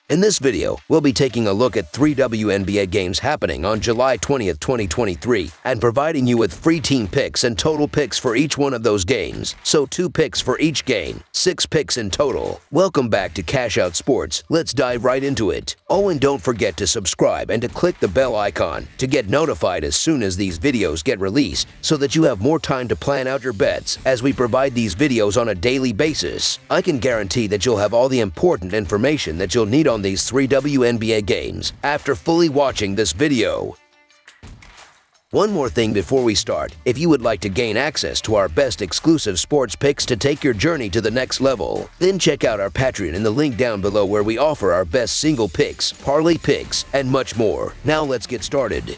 In this video, we'll be taking a look at 3 WNBA games happening on July 20th, 2023, and providing you with free team picks and total picks for each one of those games. So 2 picks for each game, 6 picks in total. Welcome back to Cash Out Sports. Let's dive right into it. Oh, and don't forget to subscribe and to click the bell icon to get notified as soon as these videos get released, so that you have more time to plan out your bets as we provide these videos on a daily basis. I can guarantee that you'll have all the important information that you'll need on these 3 WNBA games after fully watching this video. One more thing before we start. If you would like to gain access to our best exclusive sports picks to take your journey to the next level, then check out our Patreon in the link down below, where we offer our best single picks, parlay picks, and much more. Now let's get started.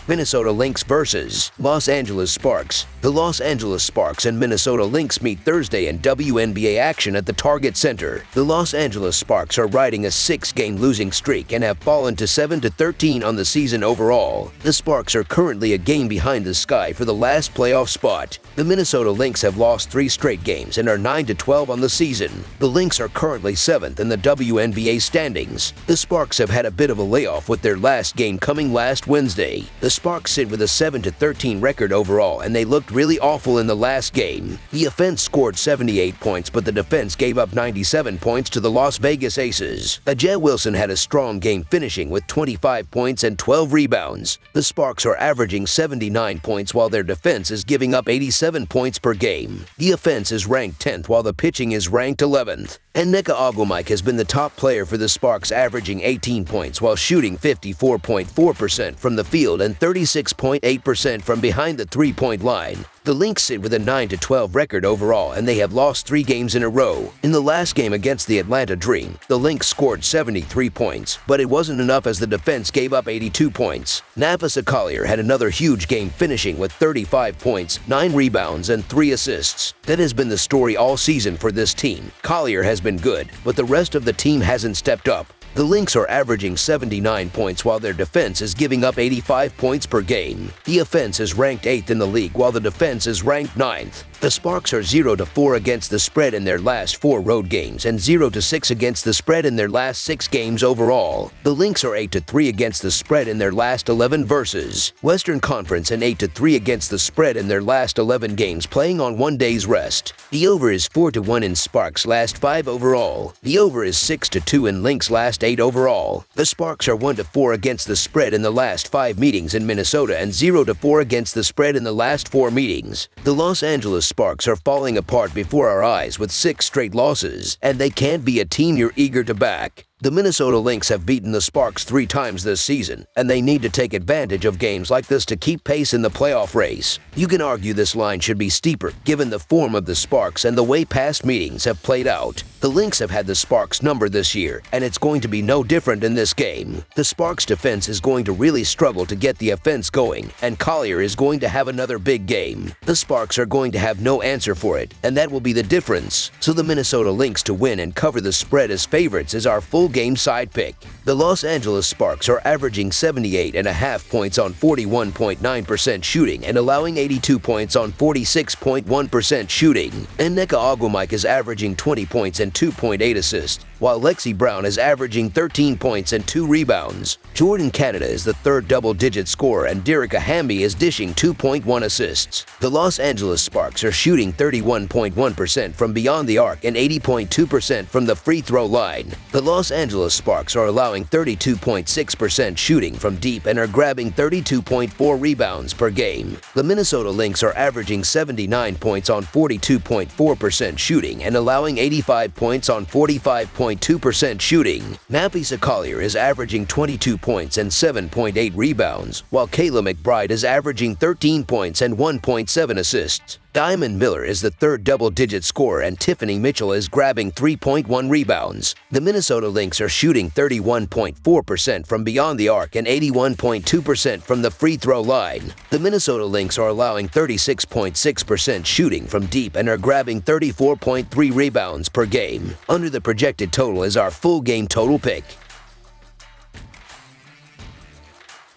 Minnesota Lynx versus Los Angeles Sparks. The Los Angeles Sparks and Minnesota Lynx meet Thursday in WNBA action at the Target Center. The Los Angeles Sparks are riding a 6-game losing streak and have fallen to 7-13 on the season overall. The Sparks are currently a game behind the Sky for the last playoff spot. The Minnesota Lynx have lost 3 straight games and are 9-12 on the season. The Lynx are currently 7th in the WNBA standings. The Sparks have had a bit of a layoff with their last game coming last Wednesday. The Sparks sit with a 7-13 record overall, and they looked really awful in the last game. The offense scored 78 points, but the defense gave up 97 points to the Las Vegas Aces. Jet Wilson had a strong game, finishing with 25 points and 12 rebounds. The Sparks are averaging 79 points, while their defense is giving up 87 points per game. The offense is ranked 10th, while the pitching is ranked 11th. And handicapping has been the top player for the Sparks, averaging 18 points while shooting 54.4% from the field and 36.8% from behind the three-point line. The Lynx sit with a 9-12 record overall, and they have lost 3 games in a row. In the last game against the Atlanta Dream, the Lynx scored 73 points, but it wasn't enough as the defense gave up 82 points. Napisa Collier had another huge game, finishing with 35 points, 9 rebounds, and 3 assists. That has been the story all season for this team. Collier has been good, but the rest of the team hasn't stepped up. The Lynx are averaging 79 points, while their defense is giving up 85 points per game. The offense is ranked 8th in the league, while the defense is ranked 9th. The Sparks are 0-4 against the spread in their last 4 road games and 0-6 against the spread in their last 6 games overall. The Lynx are 8-3 against the spread in their last 11 versus Western Conference and 8-3 against the spread in their last 11 games, playing on 1 day's rest. The over is 4-1 in Sparks' last 5 overall. The over is 6-2 in Lynx' last 8 overall. The Sparks are 1-4 against the spread in the last 5 meetings in Minnesota and 0-4 against the spread in the last 4 meetings. The Los Angeles Sparks are falling apart before our eyes with 6 straight losses, and they can't be a team you're eager to back. The Minnesota Lynx have beaten the Sparks 3 times this season, and they need to take advantage of games like this to keep pace in the playoff race. You can argue this line should be steeper, given the form of the Sparks and the way past meetings have played out. The Lynx have had the Sparks number this year, and it's going to be no different in this game. The Sparks defense is going to really struggle to get the offense going, and Collier is going to have another big game. The Sparks are going to have no answer for it, and that will be the difference. So the Minnesota Lynx to win and cover the spread as favorites is our full game side pick. The Los Angeles Sparks are averaging 78.5 points on 41.9% shooting and allowing 82 points on 46.1% shooting. And handicapping is averaging 20 points and 2.8 assists, while Lexi Brown is averaging 13 points and 2 rebounds. Jordan Canada is the 3rd double-digit scorer, and Derica Hamby is dishing 2.1 assists. The Los Angeles Sparks are shooting 31.1% from beyond the arc and 80.2% from the free throw line. The Los Angeles Sparks are allowing 32.6% shooting from deep and are grabbing 32.4 rebounds per game. The Minnesota Lynx are averaging 79 points on 42.4% shooting and allowing 85 points on 45.2% shooting. Napisa Collier is averaging 22 points and 7.8 rebounds, while Kayla McBride is averaging 13 points and 1.7 assists. Diamond Miller is the 3rd double-digit scorer, and Tiffany Mitchell is grabbing 3.1 rebounds. The Minnesota Lynx are shooting 31.4% from beyond the arc and 81.2% from the free throw line. The Minnesota Lynx are allowing 36.6% shooting from deep and are grabbing 34.3 rebounds per game. Under the projected total is our full game total pick.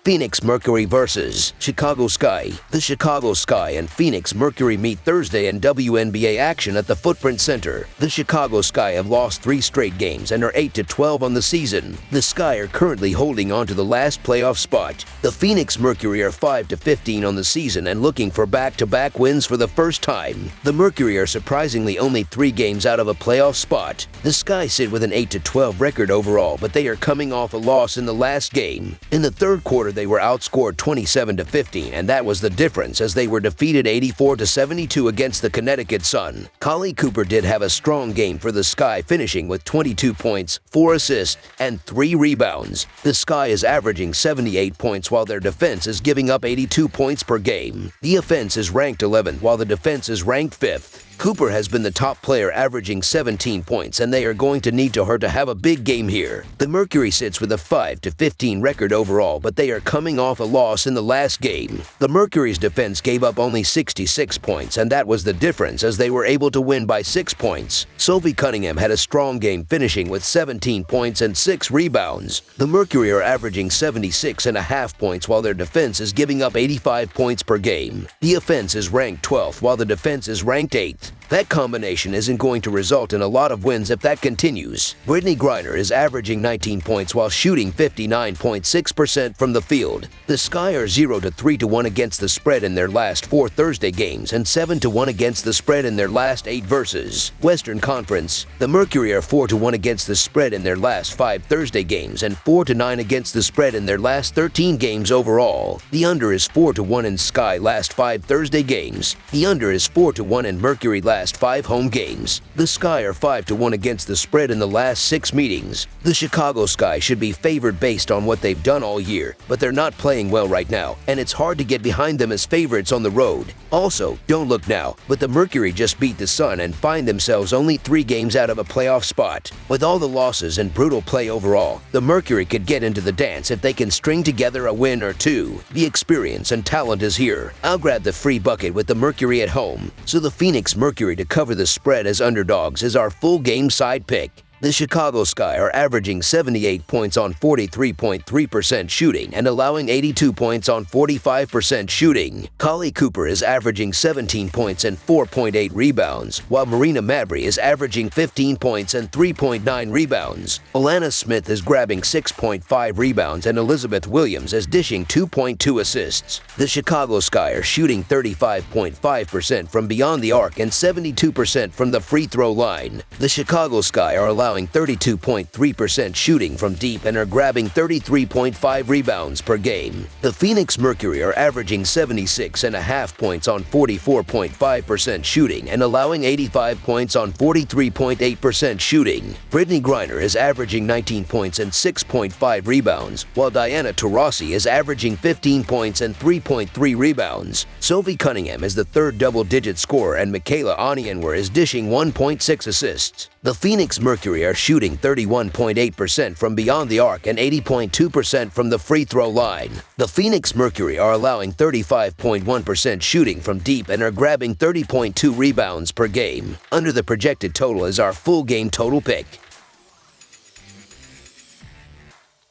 Phoenix Mercury versus Chicago Sky. The Chicago Sky and Phoenix Mercury meet Thursday in WNBA action at the Footprint Center. The Chicago Sky have lost 3 straight games and are 8-12 on the season. The Sky are currently holding on to the last playoff spot. The Phoenix Mercury are 5-15 on the season and looking for back-to-back wins for the first time. The Mercury are surprisingly only 3 games out of a playoff spot. The Sky sit with an 8-12 record overall, but they are coming off a loss in the last game. In the third quarter, they were outscored 27-15, and that was the difference as they were defeated 84-72 against the Connecticut Sun. Collie Cooper did have a strong game for the Sky, finishing with 22 points, 4 assists, and 3 rebounds. The Sky is averaging 78 points while their defense is giving up 82 points per game. The offense is ranked 11th while the defense is ranked 5th. Cooper has been the top player, averaging 17 points, and they are going to need her to have a big game here. The Mercury sits with a 5-15 record overall, but they are coming off a loss in the last game. The Mercury's defense gave up only 66 points, and that was the difference as they were able to win by 6 points. Sophie Cunningham had a strong game, finishing with 17 points and 6 rebounds. The Mercury are averaging 76.5 points while their defense is giving up 85 points per game. The offense is ranked 12th while the defense is ranked 8th. That combination isn't going to result in a lot of wins if that continues. Brittany Griner is averaging 19 points while shooting 59.6% from the field. The Sky are 0-3-1 against the spread in their last 4 Thursday games and 7-1 against the spread in their last 8 versus Western Conference. The Mercury are 4-1 against the spread in their last 5 Thursday games and 4-9 against the spread in their last 13 games overall. The under is 4-1 in Sky last 5 Thursday games. The under is 4-1 in Mercury last 5 home games. The Sky are 5-1 against the spread in the last 6 meetings. The Chicago Sky should be favored based on what they've done all year, but they're not playing well right now, and it's hard to get behind them as favorites on the road. Also, don't look now, but the Mercury just beat the Sun and find themselves only 3 games out of a playoff spot. With all the losses and brutal play overall, the Mercury could get into the dance if they can string together a win or 2. The experience and talent is here. I'll grab the free bucket with the Mercury at home, so the Phoenix Mercury to cover the spread as underdogs is our full game side pick. The Chicago Sky are averaging 78 points on 43.3% shooting and allowing 82 points on 45% shooting. Collie Cooper is averaging 17 points and 4.8 rebounds, while Marina Mabrey is averaging 15 points and 3.9 rebounds. Alana Smith is grabbing 6.5 rebounds and Elizabeth Williams is dishing 2.2 assists. The Chicago Sky are shooting 35.5% from beyond the arc and 72% from the free throw line. The Chicago Sky are allowing 32.3% shooting from deep and are grabbing 33.5 rebounds per game. The Phoenix Mercury are averaging 76.5 points on 44.5% shooting and allowing 85 points on 43.8% shooting. Brittany Griner is averaging 19 points and 6.5 rebounds, while Diana Taurasi is averaging 15 points and 3.3 rebounds. Sophie Cunningham is the 3rd double-digit scorer and Michaela Onyenwer is dishing 1.6 assists. The Phoenix Mercury are shooting 31.8% from beyond the arc and 80.2% from the free throw line. The Phoenix Mercury are allowing 35.1% shooting from deep and are grabbing 30.2 rebounds per game. Under the projected total is our full game total pick.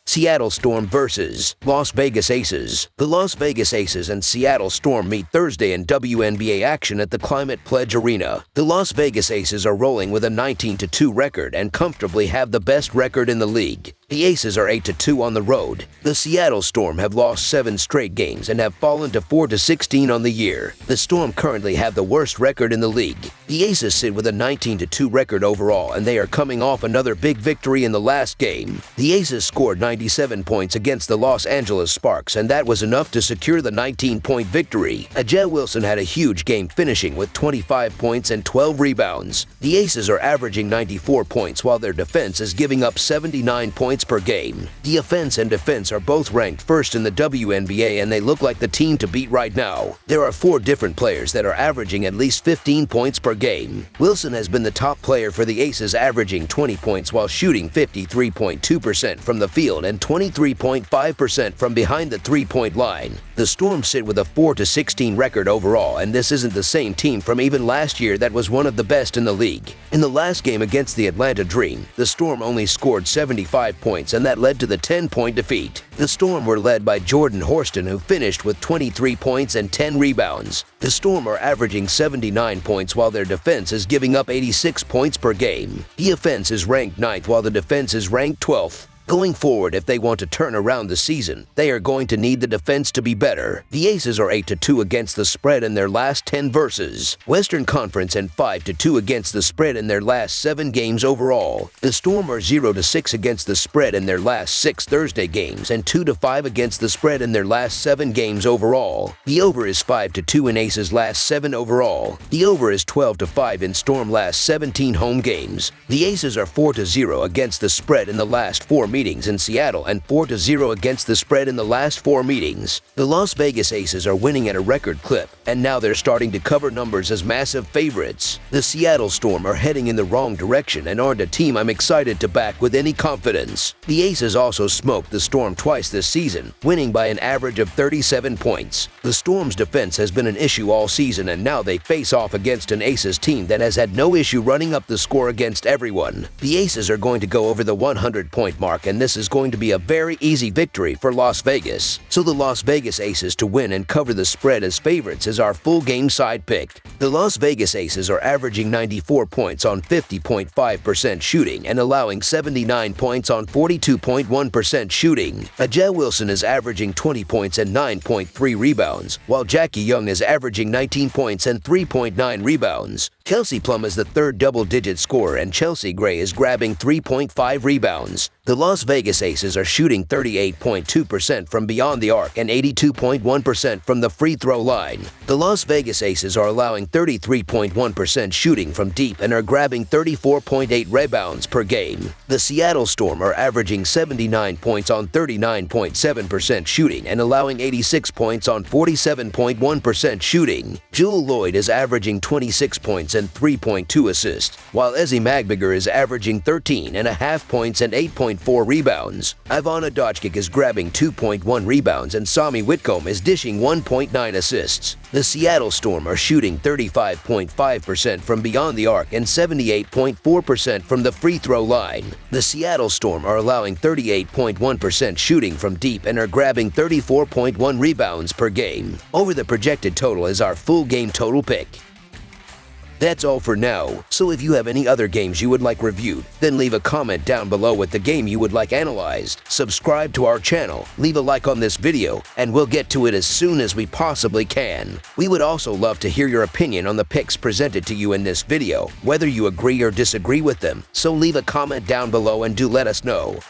Seattle Storm versus Las Vegas Aces. The Las Vegas Aces and Seattle Storm meet Thursday in WNBA action at the Climate Pledge Arena. The Las Vegas Aces are rolling with a 19-2 record and comfortably have the best record in the league. The Aces are 8-2 on the road. The Seattle Storm have lost 7 straight games and have fallen to 4-16 on the year. The Storm currently have the worst record in the league. The Aces sit with a 19-2 record overall, and they are coming off another big victory in the last game. The Aces scored 97 points against the Los Angeles Sparks, and that was enough to secure the 19-point victory. Ajay Wilson had a huge game, finishing with 25 points and 12 rebounds. The Aces are averaging 94 points, while their defense is giving up 79 points per game. The offense and defense are both ranked first in the WNBA, and they look like the team to beat right now. There are 4 different players that are averaging at least 15 points per game. Wilson has been the top player for the Aces, averaging 20 points while shooting 53.2% from the field and 23.5% from behind the 3-point line. The The Storm sit with a 4-16 record overall, and this isn't the same team from even last year that was one of the best in the league. In the last game against the Atlanta Dream, the Storm only scored 75 points, and that led to the 10-point defeat. The Storm were led by Jordan Horston, who finished with 23 points and 10 rebounds. The Storm are averaging 79 points while their defense is giving up 86 points per game. The offense is ranked 9th while the defense is ranked 12th. Going forward, if they want to turn around the season, they are going to need the defense to be better. The Aces are 8-2 against the spread in their last 10 versus Western Conference and 5-2 against the spread in their last 7 games overall. The Storm are 0-6 against the spread in their last 6 Thursday games and 2-5 against the spread in their last 7 games overall. The over is 5-2 in Aces' last 7 overall. The over is 12-5 in Storm last 17 home games. The Aces are 4-0 against the spread in the last 4 meetings in Seattle and 4-0 against the spread in the last 4 meetings. The Las Vegas Aces are winning at a record clip, and now they're starting to cover numbers as massive favorites. The Seattle Storm are heading in the wrong direction and aren't a team I'm excited to back with any confidence. The Aces also smoked the Storm twice this season, winning by an average of 37 points. The Storm's defense has been an issue all season, and now they face off against an Aces team that has had no issue running up the score against everyone. The Aces are going to go over the 100-point mark, and this is going to be a very easy victory for Las Vegas. So the Las Vegas Aces to win and cover the spread as favorites is our full game side pick. The Las Vegas Aces are averaging 94 points on 50.5% shooting and allowing 79 points on 42.1% shooting. Ajay Wilson is averaging 20 points and 9.3 rebounds, while Jackie Young is averaging 19 points and 3.9 rebounds. Kelsey Plum is the third double-digit scorer, and Chelsea Gray is grabbing 3.5 rebounds. The Las Vegas Aces are shooting 38.2% from beyond the arc and 82.1% from the free throw line. The Las Vegas Aces are allowing 33.1% shooting from deep and are grabbing 34.8 rebounds per game. The Seattle Storm are averaging 79 points on 39.7% shooting and allowing 86 points on 47.1% shooting. Jewel Lloyd is averaging 26 points and 3.2 assists, while Ezi Magbiger is averaging 13.5 points and 8.4 rebounds. Ivana Doncic is grabbing 2.1 rebounds, and Sami Whitcomb is dishing 1.9 assists. The Seattle Storm are shooting 35.5% from beyond the arc and 78.4% from the free throw line. The Seattle Storm are allowing 38.1% shooting from deep and are grabbing 34.1 rebounds per game. Over the projected total is our full game total pick. That's all for now, so if you have any other games you would like reviewed, then leave a comment down below with the game you would like analyzed. Subscribe to our channel, leave a like on this video, and we'll get to it as soon as we possibly can. We would also love to hear your opinion on the picks presented to you in this video, whether you agree or disagree with them, so leave a comment down below and do let us know.